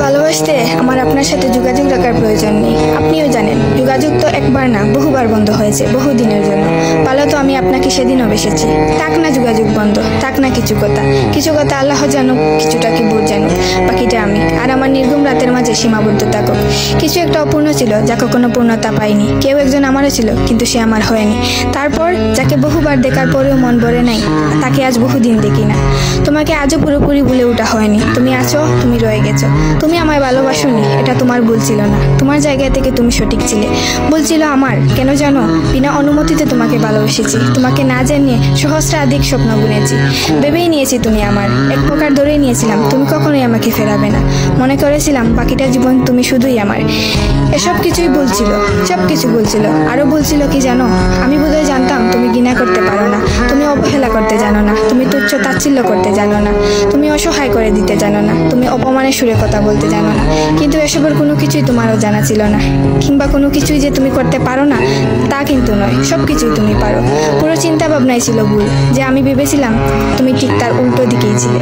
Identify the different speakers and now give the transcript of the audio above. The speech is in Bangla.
Speaker 1: ভালোবাসতে আমার আপনার সাথে যোগাযোগ রাখার প্রয়োজন নেই। আপনিও জানেন যোগাযোগ তো একবার না বহুবার বন্ধ হয়েছে, বহুদিনের জন্য। ভালো তো আমি আপনাকে সেদিনও বেসেছি। থাক না যোগাযোগ বন্ধ, থাক না কিছু কথা আল্লাহ জানুক, কিছুটা কি বোধ জানুক, বাকিটা আমি। আর আমার নির্গুম রাতের মাঝে সীমাবদ্ধ থাকুক। কিছু একটা অপূর্ণ ছিল যা কখনো পূর্ণতা পায়নি। কেউ একজন আমারও ছিল, কিন্তু সে আমার হয়নি। তারপর যাকে বহুবার দেখার পরেও মন ভরে নাই, তাকে আজ বহুদিন দেখি না। তোমাকে আজও পুরোপুরি ভুলে ওঠা হয়নি। তুমি আছো, তুমি রয়ে গেছো। তুমি আমায় ভালোবাসোনি, এটা তোমার ভুল ছিল না। তোমার জায়গা থেকে তুমি সঠিক ছিলে। ভুল ছিল আমার। কেন জানো? বিনা অনুমতিতে তোমাকে ভালোবেসেছি। তোমাকে না জানিয়ে সহস্রাধিক স্বপ্ন বুনেছি। ভেবেই নিয়েছি তুমি আমার। এক প্রকার ধরেই নিয়েছিলাম তুমি কখনোই আমাকে ফেরাবে না। মনে করেছিলাম বাকিটা জীবন তুমি শুধুই আমার। এসব কিছুই ভুল ছিল, সব কিছু ভুল ছিল। আরও ভুল ছিল কি জানো? আমি বোধহয় জানতাম তুমি ঘৃণা করতে পারো না, তুমি অবহেলা করতে জানো না, তুমি তুচ্ছ তাচ্ছিল্য করতে জানো না, তুমি অসহায় করে দিতে জানো না, তুমি অপমানের সুরে কথা বলতে জানো না। কিন্তু এসবের কোনো কিছুই তোমারও জানা ছিল না। কিংবা কোনো কিছুই যে তুমি করতে পারো না তা কিন্তু নয়, সব কিছুই তুমি পারো। পুরো চিন্তা ভাবনাই ছিল ভুল। যে আমি ভেবেছিলাম তুমি ঠিক তার উল্টো দিকেই ছিলে।